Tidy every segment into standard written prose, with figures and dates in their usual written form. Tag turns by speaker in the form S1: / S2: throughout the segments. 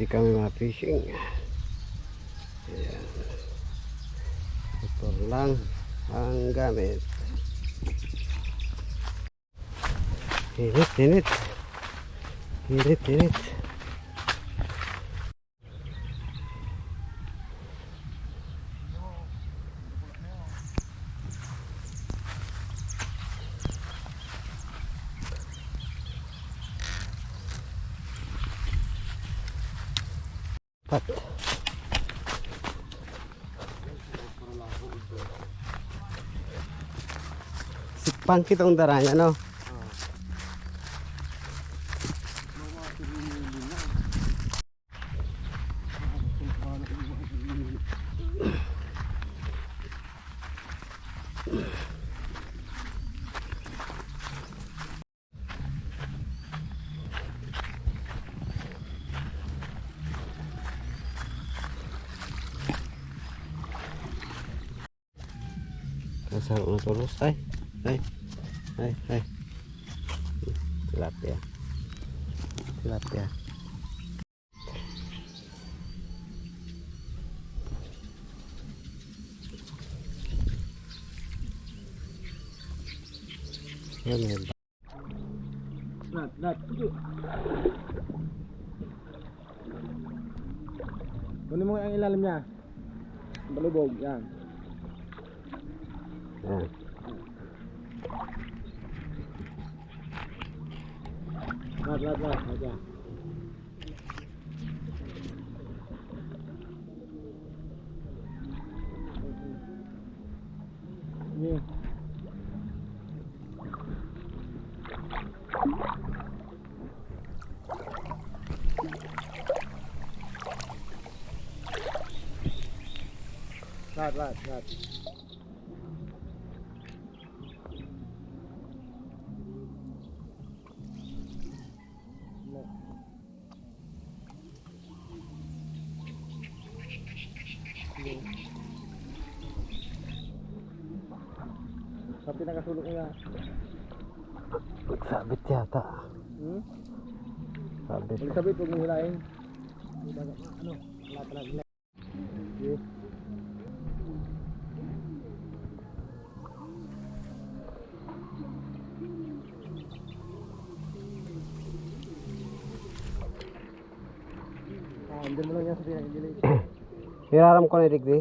S1: pwede kami ma-fishing. Ayan. Motor lang ang gamit. Init, init. Init, init. Pat. Sikpan kitong daranya, no? Kasar na tulos. Ay. Tilapia. Tilapia. Yan.
S2: Nat, tuju. Kunin mo ang ilalim niya. Balubog, yan.
S1: Yan.
S2: Lat, aja. Ini. Lat. Sabi nakasulok niya.
S1: Sabit yata. Sabit.
S2: Pag sabit, huwag mong hilahin. Ano? Lahat. Okay. Andun mo lang yan sa pinakagilid.
S1: Hiraram ko na digdi.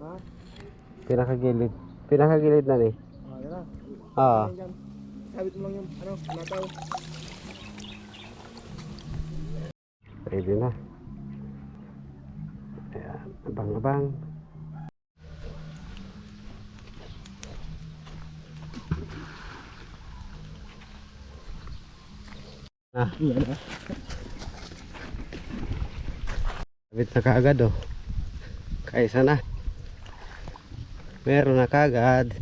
S2: Ha?
S1: Pinakagilid. Pinakagilid na ni.
S2: Yan na.
S1: Oo.
S2: Sabit mo lang yung nataw.
S1: Pwede na. Ayan. Abang-abang.
S2: Yan na.
S1: Sabit na kaagad, oh. Kaisa na. Meron na kaagad.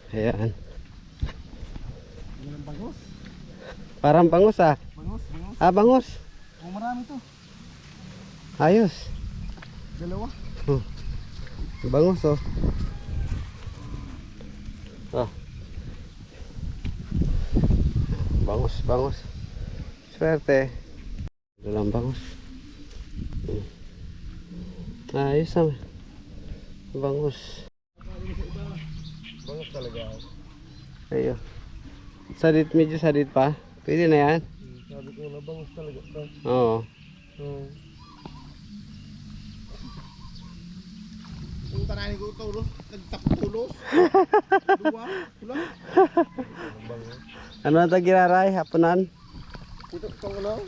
S1: Ayan.
S2: Yan ang bangus.
S1: Parang bangus, ah.
S2: Bangus.
S1: Ah, bangus.
S2: Oh, marami to.
S1: Ayos.
S2: Dalawa.
S1: Bangus, oh. Oh. Bangus. Swerte. Dalang bangus. Ayos naman. Bangus.
S2: Bangus talaga.
S1: Ayo. Sadit, medyo sadit pa. Pwede na yan.
S2: Sabi ko na bangus talaga to.
S1: Oo.
S2: Kung tanahin ko tulos, nagtaptulos. Dua, pula.
S1: Ano na ito giraray? Hapunan?
S2: Ito ano?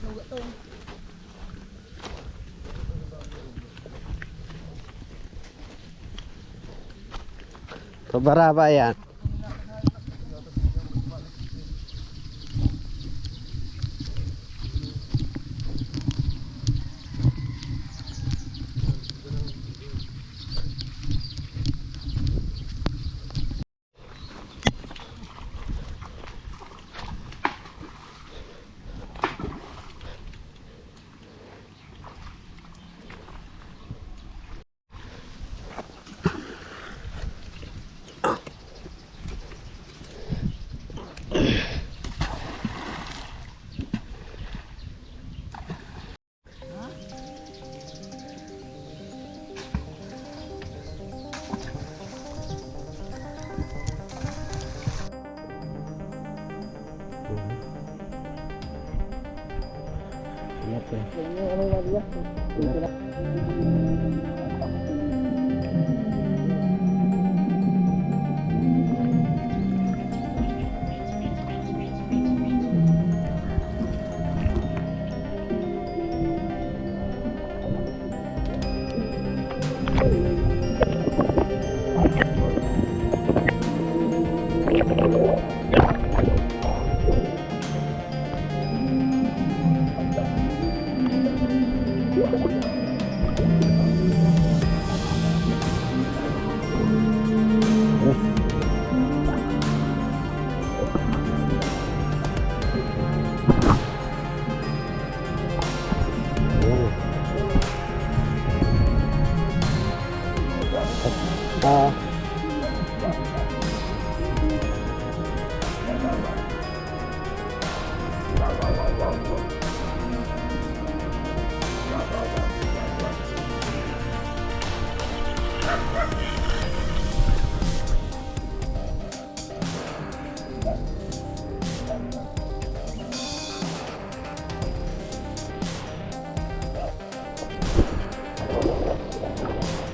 S2: Nuga to.
S1: Pabaraba yan. Tilapia.
S2: Yung ano lang yan.
S1: Ah.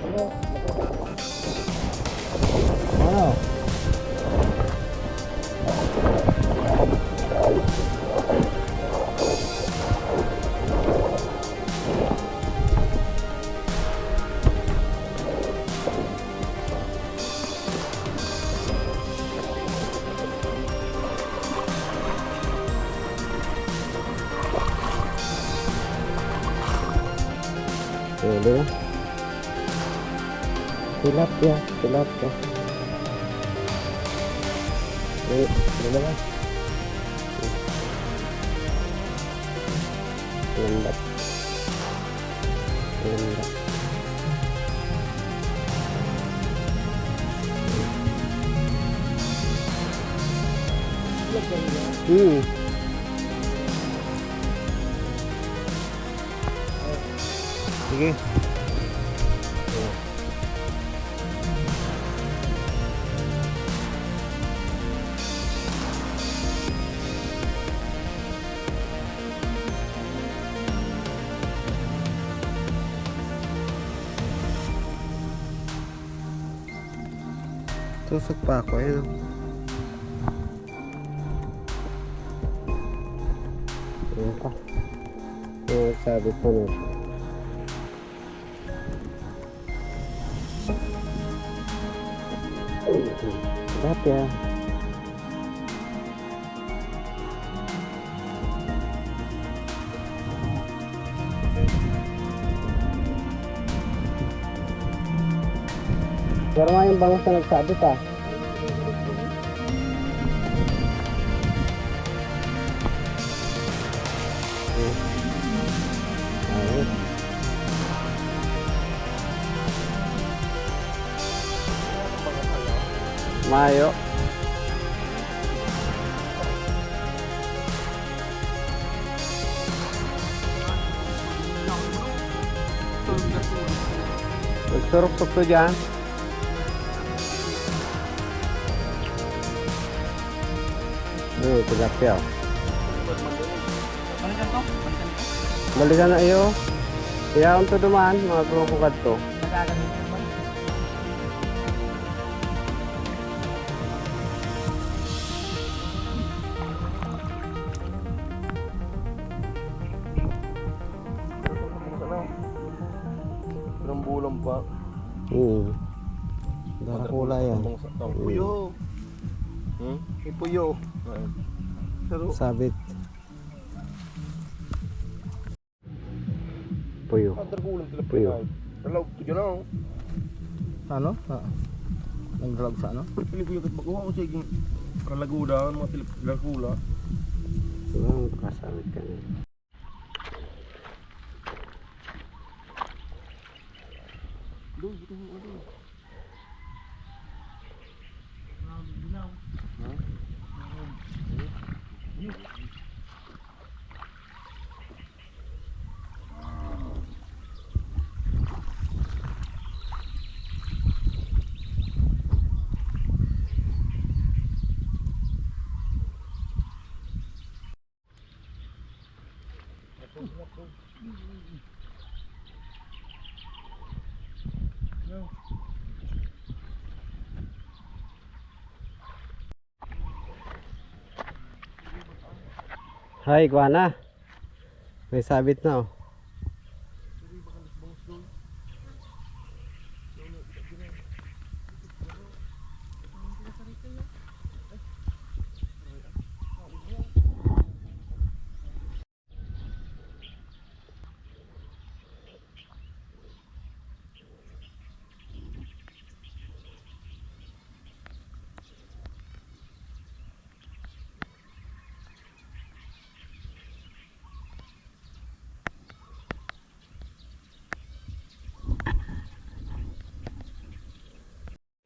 S1: Ano? Pwede na. Tilapia, tilapia. Dito ba? Lambat. Lambat. Sige. Tusok pa ako eh. Ayan pa. Sabit pa na siya. Tilapia. Pero nga yung bangus na nagsabit ah. Ayos. Mayo. Nagsurok-surok to dyan. Tilapia. Balikan na iyo. Kaya unto dumaan, mga krokokad to.
S2: Bulang pa.
S1: Darakula yan.
S2: Puyo. Puyo.
S1: Sabit. Puyo. Puyo.
S2: Dalag to dyan ako.
S3: Ano? Nagdalag sa ano?
S2: Pili-puyo kat bakuha ko sige. Para laguda, mga tilapia.
S1: Diba, kasabit ka na.
S2: Doon, dito mo doon.
S1: Hay, kuha na. May sabit na oh.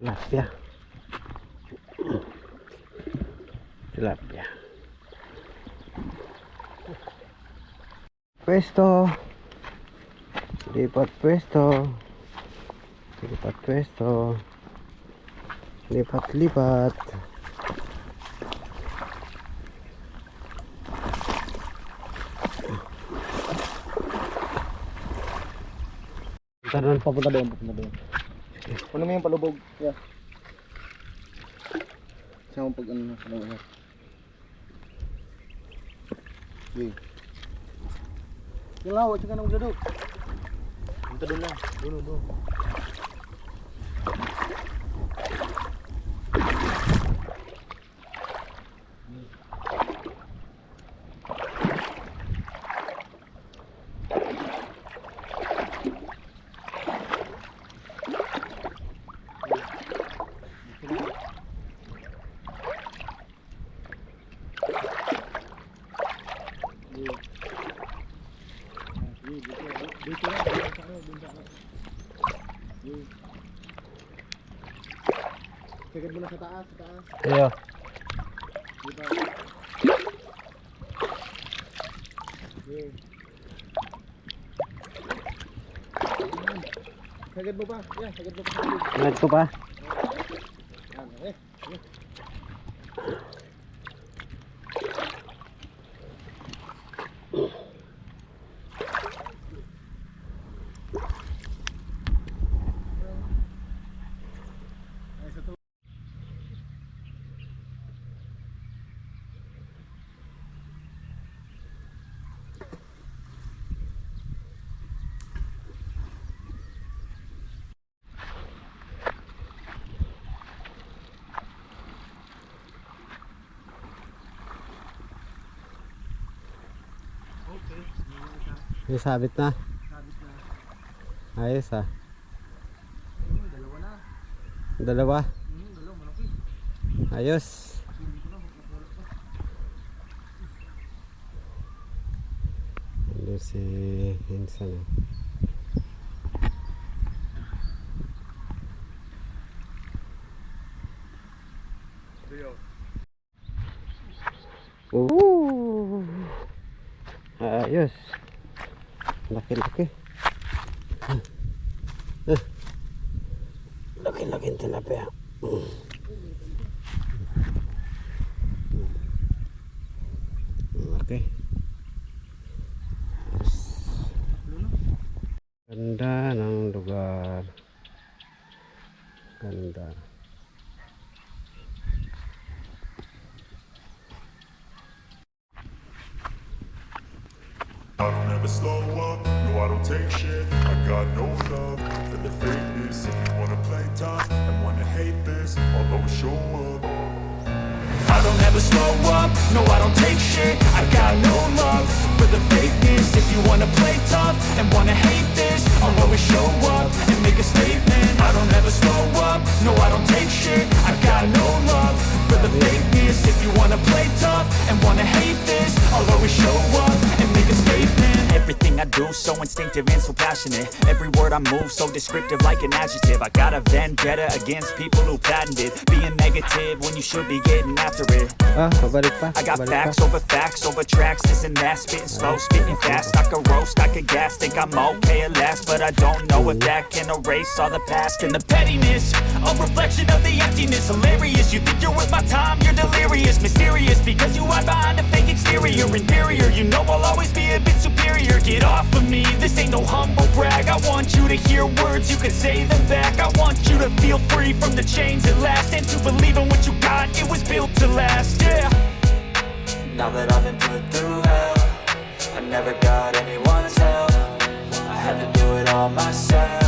S1: Tilapia. Tilapia. Pwesto. Lipat pwesto. Lipat pwesto. Lipat-lipat. Tanan
S3: Papunta doon. Kunin mo yung palubog. Yeah. Saan mo pag ano na. Okay. Yung lawa, tsaka nang gado. Punta doon lang. Doon. Sagad mo na sa taas.
S1: Ayo.
S3: Dito. Okay. Sagad mo pa. Yeah, sagad mo pa.
S1: Ingat ko pa.
S3: Yan, okay.
S1: May sabit na. Ayos ah.
S3: Dalawa na.
S1: Dalawa.
S3: Dalawa, malaki.
S1: Ayos. Ano si Hinsan eh. Ooh. Ayos. Laki-laki. Laki-laki tilapia. Laki. Ganda ng lugar. Ganda.
S4: I don't ever slow up, no I don't take shit. I got no love for the fakeness. If you wanna play tough and wanna hate this, I'll always show up. I don't ever slow up, no I don't take shit. I got no love for the fakeness. If you wanna play tough and wanna hate this, I'll always show up and make a statement. I don't ever slow up, no I don't take shit. I got no love for the fakeness. If you wanna play tough and wanna hate this, I'll always show up and make a statement. Everything I do so instinctive and so passionate. Every word I move so descriptive like an adjective. I got a vendetta against people who patented being negative when you should be getting after it.
S1: Pabalik pa.
S4: I got
S1: Pabalik
S4: facts over tracks, this and that. Spitting slow, spitting fast. I could roast, I could gas. Think I'm okay at last, but I don't know if that can erase all the past. And the pettiness, a reflection of the emptiness. Hilarious, you think you're worth my time, you're delirious. Mysterious, because you hide behind a fake exterior.
S5: exterior, inferior. You know I'll always be a bit superior. Get off of me, this ain't no humble brag. I want you to hear words, you can say them back. I want you to feel free from the chains at last, and to believe in what you got, it was built to last, yeah.
S6: Now that I've been put through hell, I never got anyone's help. I had to do it all myself.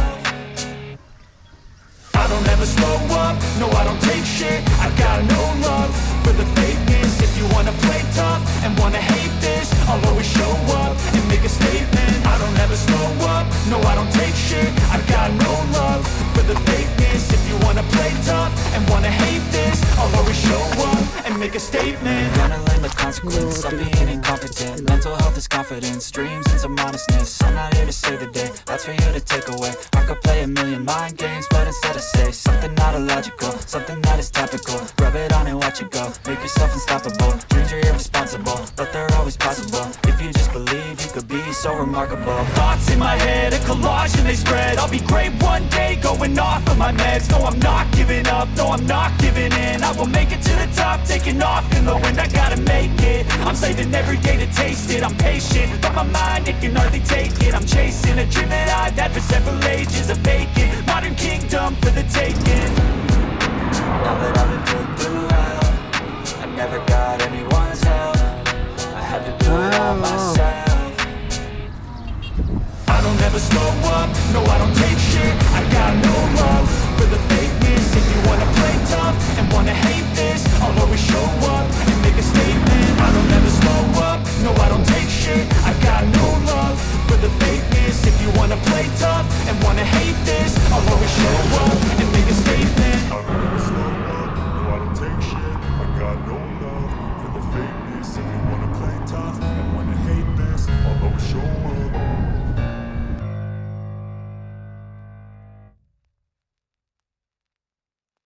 S5: I don't ever slow up, no I don't take shit. I got no love for the fakeness. If you wanna play tough and wanna hate this, I'll always show up and make a statement. I don't ever slow up, no I don't take shit. I got no love for the fakeness. If you wanna play tough and wanna hate this, I'll always show up and make a statement.
S6: Gonna learn the consequence of being incompetent. Mental health is confidence, dreams and some honestness. I'm not here to save the day, that's for you to take away. I could play a million mind games, but instead I say something not illogical, something that is topical. Rub it on and watch it go, make yourself unstoppable. Dreams are irresponsible, but they're always possible. If you just believe, you could be so remarkable.
S5: Thoughts in my head, a collage and they spread. I'll be great one day, going off of my meds. No, I'm not giving up, no, I'm not giving in. I will make it to the top, taking off in the wind. I gotta make it, I'm saving every day to taste it. I'm patient, but my mind, it can hardly take it. I'm chasing a dream that I've had for several ages. A vacant, modern kingdom for the taking.
S6: Now that I've been put through hell, I never got anyone's help. I had to do it all myself.
S5: I don't ever slow up, no I don't take shit. I got no love for the fakeness. If you wanna play tough and wanna hate this, I'll always show up and make a statement. I don't ever slow up, no I don't take shit. I got no love for the fakeness. If you wanna play tough and wanna hate this, I'll always show up